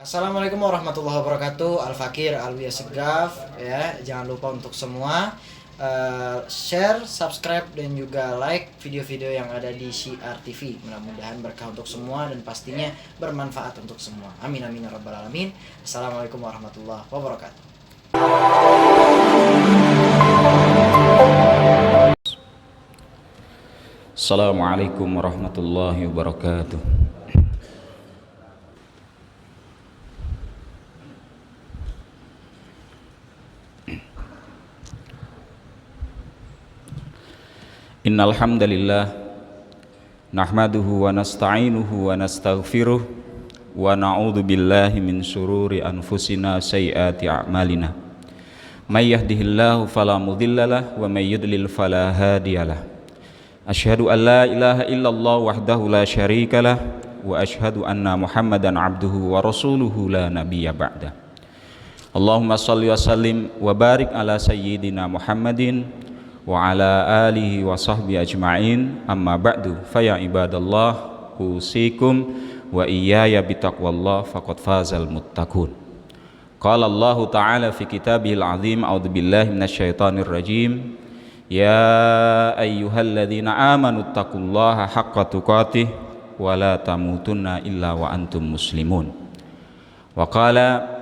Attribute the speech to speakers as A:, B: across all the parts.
A: Assalamualaikum warahmatullahi wabarakatuh. Al-Fakir Alwi Segaf ya. Jangan lupa untuk semua share, subscribe dan juga like video-video yang ada di Syiar TV. Mudah-mudahan berkah untuk semua dan pastinya bermanfaat untuk semua. Amin amin ya rabbal alamin. Assalamualaikum warahmatullahi wabarakatuh.
B: Assalamualaikum warahmatullahi wabarakatuh. Innal hamdalillah nahmaduhu wa nasta'inuhu wa nastaghfiruh wa na'udzu billahi min syururi anfusina sayyiati a'malina. May yahdihillahu fala mudhillalah wa may yudlil fala hadiyalah. Asyhadu an la ilaha illallah wahdahu la syarikalah wa asyhadu anna Muhammadan abduhu wa rasuluhu la nabiyya ba'da. Allahumma shalli wa sallim wa barik ala sayyidina Muhammadin wa ala alihi wa sahbihi ajma'in, amma ba'du. Faya ibadallah, usikum wa iyaya bitaqwallah faqad fazal muttaqun. Qala Allah ta'ala fi kitabihil azim, a'udzu billahi minasyaitonir rajim, ya ayyuhalladzina amanu taqullaha haqqa tuqatih wa la tamutunna illa wa antum muslimun. Wa qala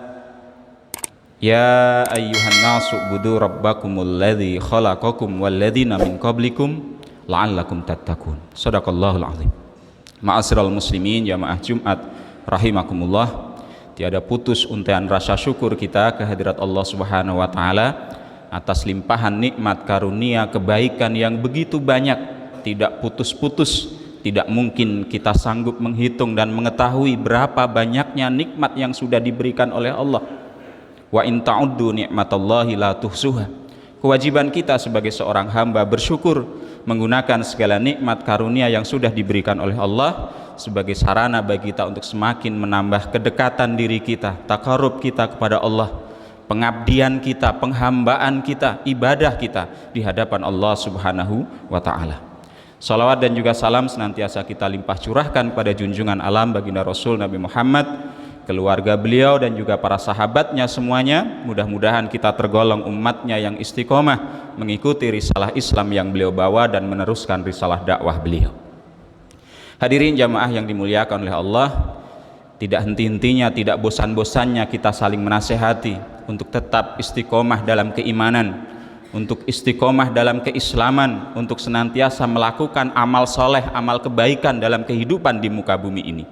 B: ya ayyuhan nasu budu rabbakumul ladzi khalaqakum wal ladzina min qablikum la'allakum tattaqun. Shadaqallahul azim. Ma'asyiral muslimin jamaah Jumat rahimakumullah, tiada putus untaian rasa syukur kita kehadirat Allah Subhanahu wa taala atas limpahan nikmat karunia kebaikan yang begitu banyak, tidak putus-putus. Tidak mungkin kita sanggup menghitung dan mengetahui berapa banyaknya nikmat yang sudah diberikan oleh Allah. Wa in ta'uddu ni'matallahi la tuhsuha. Kewajiban kita sebagai seorang hamba bersyukur, menggunakan segala nikmat karunia yang sudah diberikan oleh Allah sebagai sarana bagi kita untuk semakin menambah kedekatan diri kita, takarub kita kepada Allah, pengabdian kita, penghambaan kita, ibadah kita di hadapan Allah Subhanahu wa taala. Salawat dan juga salam senantiasa kita limpah curahkan pada junjungan alam baginda Rasul Nabi Muhammad, keluarga beliau dan juga para sahabatnya semuanya. Mudah-mudahan kita tergolong umatnya yang istiqomah mengikuti risalah Islam yang beliau bawa dan meneruskan risalah dakwah beliau. Hadirin jamaah yang dimuliakan oleh Allah, tidak henti-hentinya, tidak bosan-bosannya kita saling menasehati untuk tetap istiqomah dalam keimanan, untuk istiqomah dalam keislaman, untuk senantiasa melakukan amal soleh, amal kebaikan dalam kehidupan di muka bumi ini.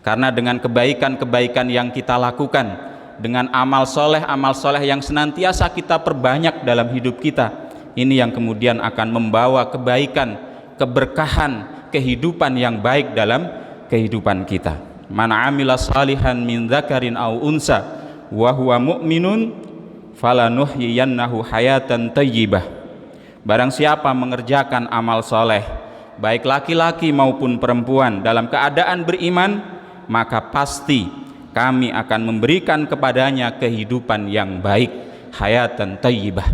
B: Karena dengan kebaikan-kebaikan yang kita lakukan, dengan amal soleh yang senantiasa kita perbanyak dalam hidup kita, ini yang kemudian akan membawa kebaikan, keberkahan, kehidupan yang baik dalam kehidupan kita. Man amila salihan min dzakarin aw unsa wa huwa mu'minun falanuhyiyannahu hayatan thayyibah. Barang siapa mengerjakan amal soleh, baik laki-laki maupun perempuan, dalam keadaan beriman, maka pasti kami akan memberikan kepadanya kehidupan yang baik, hayatan thayyibah.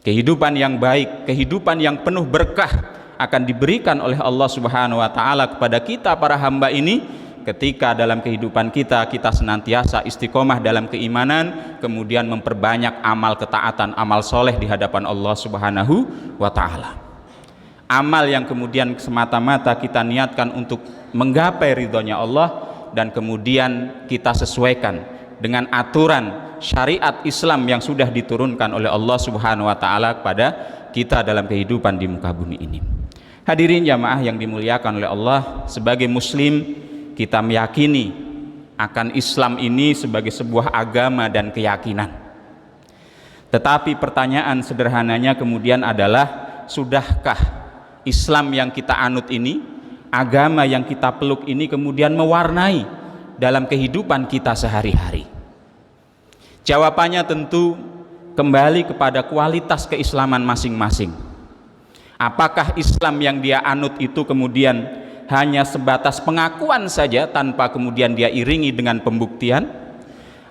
B: Kehidupan yang baik, kehidupan yang penuh berkah akan diberikan oleh Allah Subhanahu wa taala kepada kita para hamba ini ketika dalam kehidupan kita senantiasa istiqomah dalam keimanan, kemudian memperbanyak amal ketaatan, amal soleh di hadapan Allah Subhanahu wa taala. Amal yang kemudian semata-mata kita niatkan untuk menggapai ridhonya Allah, dan kemudian kita sesuaikan dengan aturan syariat Islam yang sudah diturunkan oleh Allah Subhanahu wa taala kepada kita dalam kehidupan di muka bumi ini. Hadirin jamaah yang dimuliakan oleh Allah, sebagai muslim kita meyakini akan Islam ini sebagai sebuah agama dan keyakinan. Tetapi pertanyaan sederhananya kemudian adalah, sudahkah Islam yang kita anut ini, agama yang kita peluk ini kemudian mewarnai dalam kehidupan kita sehari-hari? Jawabannya tentu kembali kepada kualitas keislaman masing-masing. Apakah Islam yang dia anut itu kemudian hanya sebatas pengakuan saja tanpa kemudian dia iringi dengan pembuktian,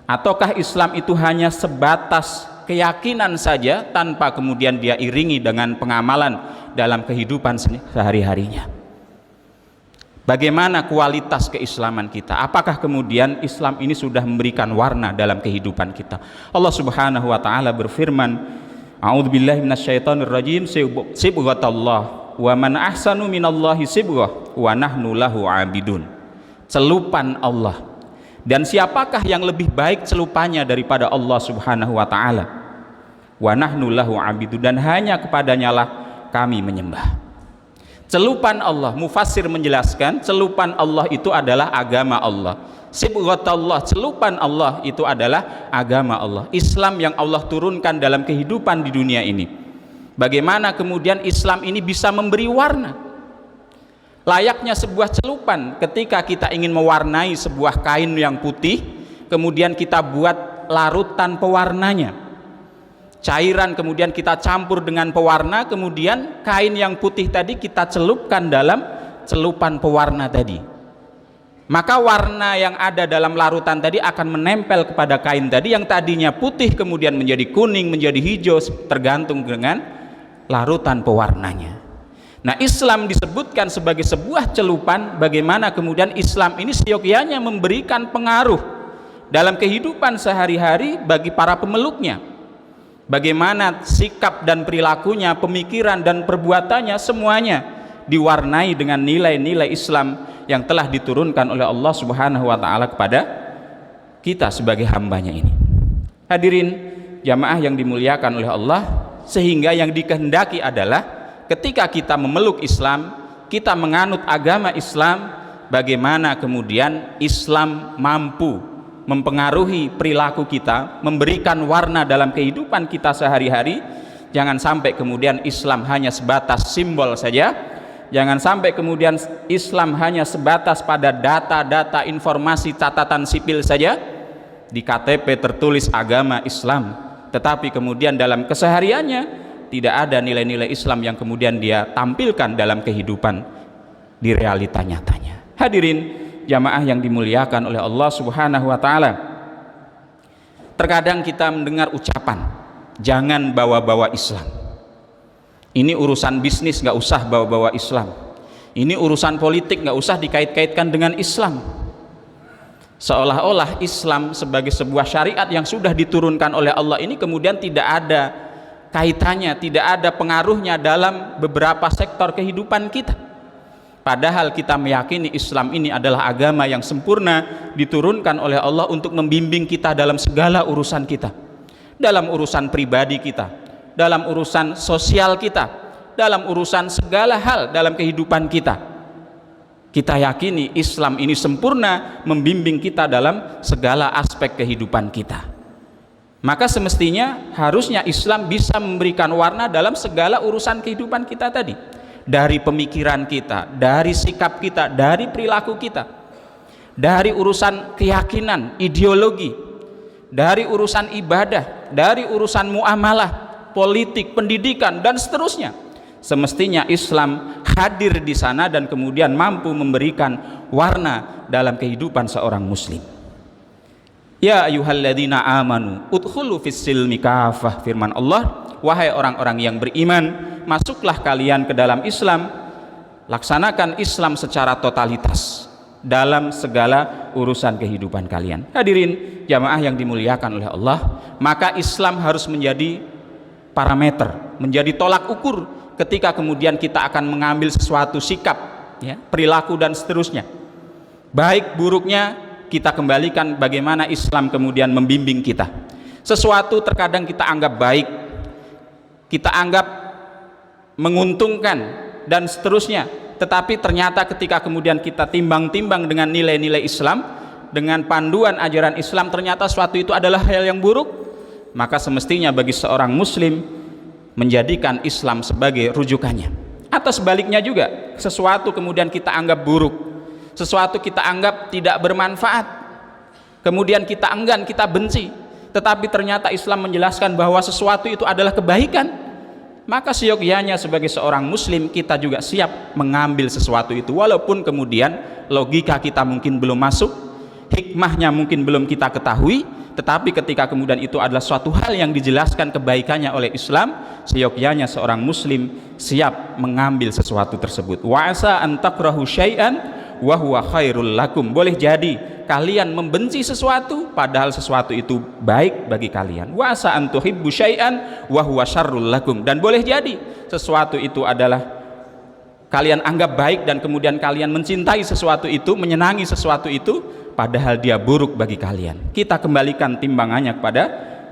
B: ataukah Islam itu hanya sebatas keyakinan saja tanpa kemudian dia iringi dengan pengamalan dalam kehidupan sehari-harinya? Bagaimana kualitas keislaman kita? Apakah kemudian Islam ini sudah memberikan warna dalam kehidupan kita? Allah Subhanahu wa taala berfirman, A'udzubillahi minasyaitonirrajim, sibghatallah wa man ahsanu minallahi sibghah wa nahnu lahu 'abidun. Celupan Allah. Dan siapakah yang lebih baik celupannya daripada Allah Subhanahu wa taala? Wa nahnu lahu 'abidun, dan hanya kepadanya lah kami menyembah. Celupan Allah, mufassir menjelaskan, celupan Allah itu adalah agama Allah. Sibghatullah, celupan Allah itu adalah agama Allah. Islam yang Allah turunkan dalam kehidupan di dunia ini. Bagaimana kemudian Islam ini bisa memberi warna? Layaknya sebuah celupan, ketika kita ingin mewarnai sebuah kain yang putih, kemudian kita buat larutan pewarnanya. Cairan kemudian kita campur dengan pewarna, kemudian kain yang putih tadi kita celupkan dalam celupan pewarna tadi. Maka warna yang ada dalam larutan tadi akan menempel kepada kain tadi, yang tadinya putih kemudian menjadi kuning, menjadi hijau, tergantung dengan larutan pewarnanya. Nah, Islam disebutkan sebagai sebuah celupan. Bagaimana kemudian Islam ini seyogyanya memberikan pengaruh dalam kehidupan sehari-hari bagi para pemeluknya. Bagaimana sikap dan perilakunya, pemikiran dan perbuatannya, semuanya diwarnai dengan nilai-nilai Islam yang telah diturunkan oleh Allah Subhanahu wa taala kepada kita sebagai hambanya ini. Hadirin jamaah yang dimuliakan oleh Allah, sehingga yang dikehendaki adalah ketika kita memeluk Islam, kita menganut agama Islam, bagaimana kemudian Islam mampu mempengaruhi perilaku kita, memberikan warna dalam kehidupan kita sehari-hari. Jangan sampai kemudian Islam hanya sebatas simbol saja. Jangan sampai kemudian Islam hanya sebatas pada data-data informasi catatan sipil saja. Di KTP tertulis agama Islam, tetapi kemudian dalam kesehariannya tidak ada nilai-nilai Islam yang kemudian dia tampilkan dalam kehidupan di realita nyatanya. Hadirin jamaah yang dimuliakan oleh Allah Subhanahu wa taala, terkadang kita mendengar ucapan, jangan bawa-bawa Islam. Ini urusan bisnis, nggak usah bawa-bawa Islam. Ini urusan politik, nggak usah dikait-kaitkan dengan Islam. Seolah-olah Islam sebagai sebuah syariat yang sudah diturunkan oleh Allah ini kemudian tidak ada kaitannya, tidak ada pengaruhnya dalam beberapa sektor kehidupan kita. Padahal kita meyakini Islam ini adalah agama yang sempurna, diturunkan oleh Allah untuk membimbing kita dalam segala urusan kita, dalam urusan pribadi kita, dalam urusan sosial kita, dalam urusan segala hal dalam kehidupan kita. Kita yakini Islam ini sempurna, membimbing kita dalam segala aspek kehidupan kita. Maka semestinya harusnya Islam bisa memberikan warna dalam segala urusan kehidupan kita tadi. Dari pemikiran kita, dari sikap kita, dari perilaku kita, dari urusan keyakinan, ideologi, dari urusan ibadah, dari urusan muamalah, politik, pendidikan, dan seterusnya. Semestinya Islam hadir di sana dan kemudian mampu memberikan warna dalam kehidupan seorang muslim. Ya ayyuhalladzina amanu udkhulu fis-silmi kafah, firman Allah, wahai orang-orang yang beriman, masuklah kalian ke dalam Islam, laksanakan Islam secara totalitas dalam segala urusan kehidupan kalian. Hadirin jamaah yang dimuliakan oleh Allah, maka Islam harus menjadi parameter, menjadi tolak ukur ketika kemudian kita akan mengambil sesuatu sikap, ya, perilaku dan seterusnya. Baik buruknya kita kembalikan bagaimana Islam kemudian membimbing kita. Sesuatu terkadang kita anggap baik, kita anggap menguntungkan dan seterusnya, tetapi ternyata ketika kemudian kita timbang-timbang dengan nilai-nilai Islam, dengan panduan ajaran Islam, ternyata suatu itu adalah hal yang buruk. Maka semestinya bagi seorang muslim menjadikan Islam sebagai rujukannya. Atau sebaliknya juga, sesuatu kemudian kita anggap buruk, sesuatu kita anggap tidak bermanfaat, kemudian kita enggan, kita benci, tetapi ternyata Islam menjelaskan bahwa sesuatu itu adalah kebaikan, maka seyogyanya sebagai seorang muslim kita juga siap mengambil sesuatu itu, walaupun kemudian logika kita mungkin belum masuk, hikmahnya mungkin belum kita ketahui, tetapi ketika kemudian itu adalah suatu hal yang dijelaskan kebaikannya oleh Islam, seyogyanya seorang muslim siap mengambil sesuatu tersebut. Wa asa an takrahu syai'an wa huwa khairul lakum. Boleh jadi kalian membenci sesuatu padahal sesuatu itu baik bagi kalian. Wa asa an tuhibbu syai'an wa huwa syarrul lakum. Dan boleh jadi sesuatu itu adalah kalian anggap baik dan kemudian kalian mencintai sesuatu itu, menyenangi sesuatu itu padahal dia buruk bagi kalian. Kita kembalikan timbangannya kepada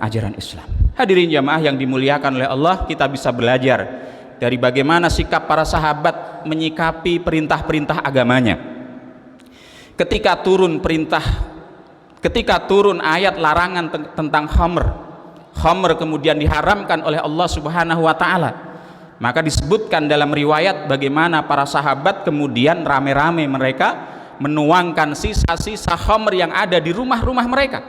B: ajaran Islam. Hadirin jamaah yang dimuliakan oleh Allah, kita bisa belajar dari bagaimana sikap para sahabat menyikapi perintah-perintah agamanya. Ketika turun ayat larangan tentang khamr kemudian diharamkan oleh Allah Subhanahu wa taala, maka disebutkan dalam riwayat bagaimana para sahabat kemudian rame-rame mereka menuangkan sisa-sisa khamr yang ada di rumah-rumah mereka,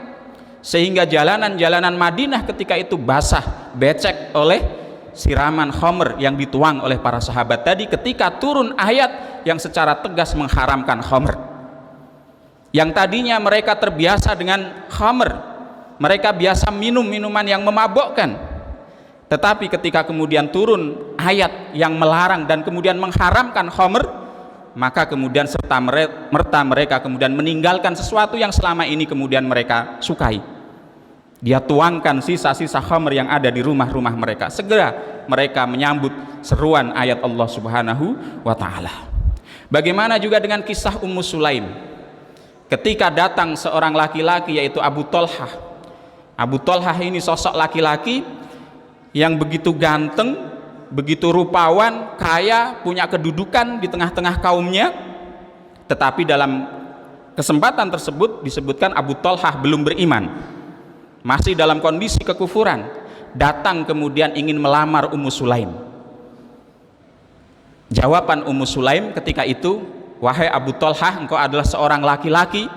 B: sehingga jalanan-jalanan Madinah ketika itu basah, becek oleh siraman khamr yang dituang oleh para sahabat tadi ketika turun ayat yang secara tegas mengharamkan khamr. Yang tadinya mereka terbiasa dengan khamr, mereka biasa minum minuman yang memabukkan, tetapi ketika kemudian turun ayat yang melarang dan kemudian mengharamkan khamr, maka kemudian serta merta mereka kemudian meninggalkan sesuatu yang selama ini kemudian mereka sukai. Dia tuangkan sisa-sisa khamr yang ada di rumah-rumah mereka. Segera mereka menyambut seruan ayat Allah Subhanahu wa taala. Bagaimana juga dengan kisah Ummu Sulaim ketika datang seorang laki-laki yaitu Abu Thalhah. Abu Thalhah ini sosok laki-laki yang begitu ganteng, begitu rupawan, kaya, punya kedudukan di tengah-tengah kaumnya. Tetapi dalam kesempatan tersebut disebutkan Abu Thalhah belum beriman, masih dalam kondisi kekufuran. Datang kemudian ingin melamar Ummu Sulaim. Jawaban Ummu Sulaim ketika itu, wahai Abu Thalhah, engkau adalah seorang laki-laki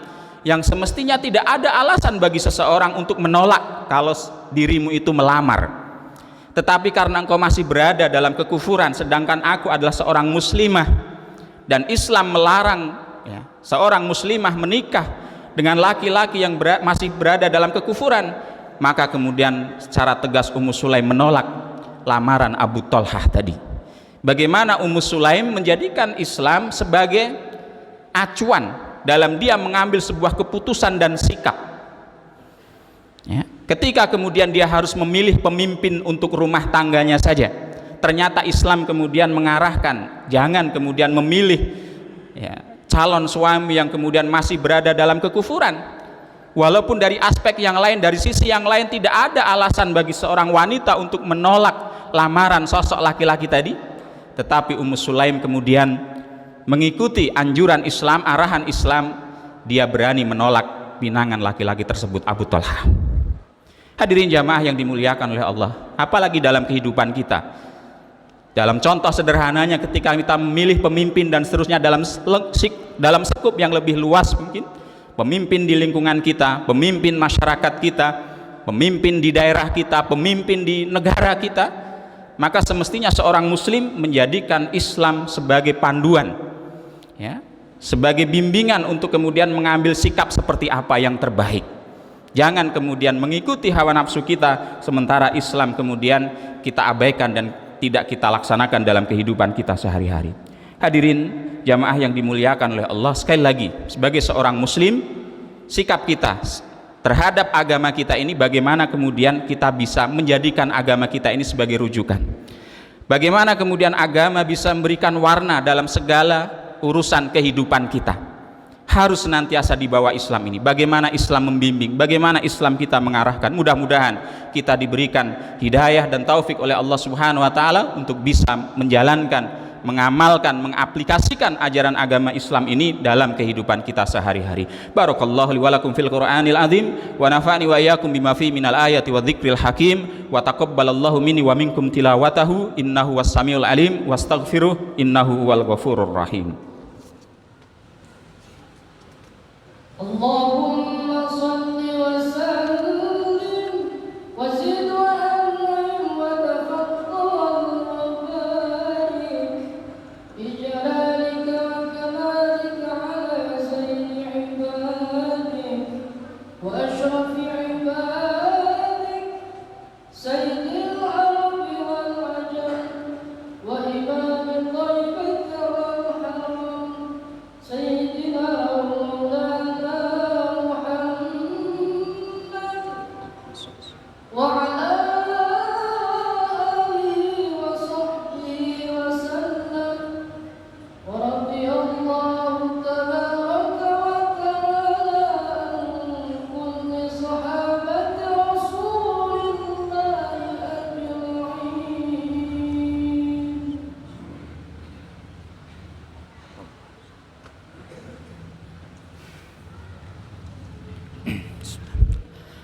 B: yang semestinya tidak ada alasan bagi seseorang untuk menolak kalau dirimu itu melamar. Tetapi karena engkau masih berada dalam kekufuran, sedangkan aku adalah seorang muslimah dan Islam melarang seorang muslimah menikah dengan laki-laki yang masih berada dalam kekufuran, maka kemudian secara tegas Ummu Sulaim menolak lamaran Abu Thalhah tadi. Bagaimana Ummu Sulaim menjadikan Islam sebagai acuan dalam dia mengambil sebuah keputusan dan sikap. Ketika kemudian dia harus memilih pemimpin untuk rumah tangganya saja, ternyata Islam kemudian mengarahkan jangan kemudian memilih calon suami yang kemudian masih berada dalam kekufuran. Walaupun dari aspek yang lain, dari sisi yang lain tidak ada alasan bagi seorang wanita untuk menolak lamaran sosok laki-laki tadi, tetapi Ummu Sulaim kemudian mengikuti anjuran Islam, arahan Islam, dia berani menolak pinangan laki-laki tersebut, Abu Thalhah. Hadirin jamaah yang dimuliakan oleh Allah, apalagi dalam kehidupan kita, dalam contoh sederhananya ketika kita memilih pemimpin dan seterusnya dalam sekup yang lebih luas, mungkin pemimpin di lingkungan kita, pemimpin masyarakat kita, pemimpin di daerah kita, pemimpin di negara kita, maka semestinya seorang muslim menjadikan Islam sebagai panduan, sebagai bimbingan untuk kemudian mengambil sikap seperti apa yang terbaik. Jangan kemudian mengikuti hawa nafsu kita sementara Islam kemudian kita abaikan dan tidak kita laksanakan dalam kehidupan kita sehari-hari. Hadirin jamaah yang dimuliakan oleh Allah, sekali lagi sebagai seorang muslim, sikap kita terhadap agama kita ini, bagaimana kemudian kita bisa menjadikan agama kita ini sebagai rujukan, bagaimana kemudian agama bisa memberikan warna dalam segala urusan kehidupan kita. Harus senantiasa di bawah Islam ini, bagaimana Islam membimbing, bagaimana Islam kita mengarahkan. Mudah-mudahan kita diberikan hidayah dan taufik oleh Allah Subhanahu wa taala untuk bisa menjalankan, mengamalkan, mengaplikasikan ajaran agama Islam ini dalam kehidupan kita sehari-hari. Barakallahu li wa lakum fil Qur'anil azim wa nafa'ani wa iyyakum bima fi minal ayati wa dzikril hakim wa taqabbalallahu minni wa minkum tilawatahu innahu was-samiul alim wastaghfiruh innahu huwal ghafurur rahim.
C: Allahumma salli wa sallim wa zid wa an'im wa tafaddal wa barik bi jalalika wa kamalika ala sayyidi ibadik wa ashrafi ibadik sayyidil arabi wal ajam wa imam al-taifati wal haram sayyidi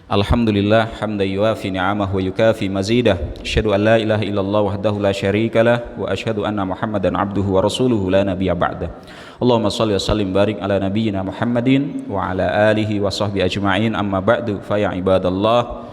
B: Alhamdulillah hamdan yuwafi ni'amahu wa yukafi mazidah. Asyhadu an la ilaha illallah wahdahu la syarika lah wa asyhadu anna Muhammadan abduhu wa rasuluhu la nabiyya ba'da. Allahumma shalli wa sallim barik ala nabiyyina Muhammadin wa ala alihi wa sahbihi ajma'in. Amma ba'du fa ya ibadallah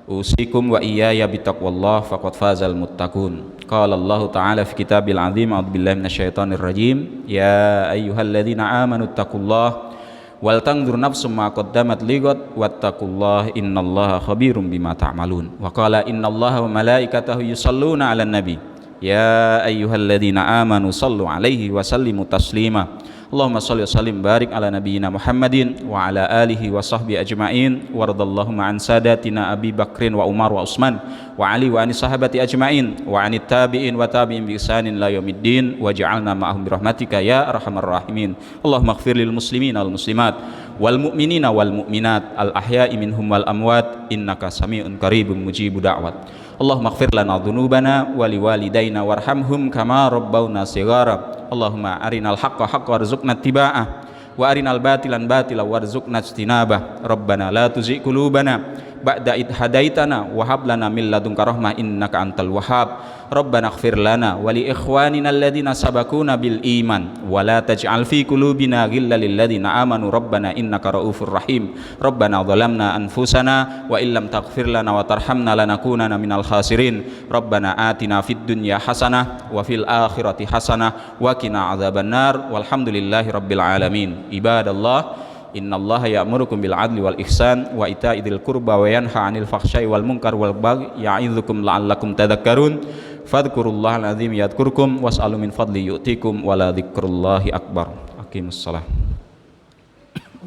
B: usikum wa iyaya bitaqwallah faqad fazal muttaqun. Qala Allah ta'ala fi kitabil azim a'udzu billahi minasyaitonir rajim ya ayyuhalladzina amanu taqullaha wal tanzur nafsum ma qaddamat lighad wattaqullaha innallaha khabirum bima ta'malun. Wa qala innallaha wa malaikatahu yusholluna 'alan nabi ya ayyuhalladzina amanu shallu 'alaihi wa sallimu taslima. Allahumma shalli wa sallim barik ala nabiyyina Muhammadin wa ala alihi wa sahbihi ajma'in waradallahumma an sadatina Abi Bakrin wa Umar wa Utsman wa Ali wa ani sahabati ajma'in wa anit tabi'in wa tabi'in bi ihsanin la yaumiddin waj'alna ma'ahum bi rahmatika ya arhamar rahimin. Allahumma ighfir lil muslimina wal muslimat wal mu'minina wal mu'minat al ahya'i minhum wal amwat innaka sami'un qaribun mujibud da'wat. Allahumma ighfir lana dhunubana wa liwalidayna warhamhum kama rabbawna shighara. Allahumma arinal haqqa haqqa warzuqna ittiba'ah wa arinal batilan batila warzuqna ijtinabah. Rabbana la tuzigh qulubana ba'da idh hadaitana wa hab lana min ladunka rahmah innaka antal wahhab. Rabbana ighfir lana wa li ikhwanina alladhina sabaquna bil iman wa la taj'al fi qulubina ghillan lil ladzina amanu rabbana innaka raufur rahim. Rabbana dhalamna anfusana wa illam taghfir lana wa tarhamna lanakunanna minal khasirin. Rabbana atina fid dunya hasanah wa fil akhirati hasanah wa qina adzabannar walhamdulillahi rabbil alamin. Ibadallah innallaha ya'murukum bil adli wal ihsan wa ita'i dzil qurba wa yanha 'anil fahsya'i wal munkar wal baghi ya'idzukum la'allakum tadhakkarun. Fadhkurullahal azim yadhkurkum was'alu min fadli yu'tikum wa la dzikrullahi akbar. Aqimussalah.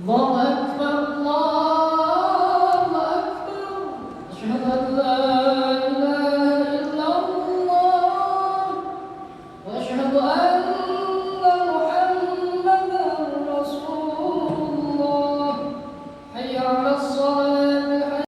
C: Allahu Akbar.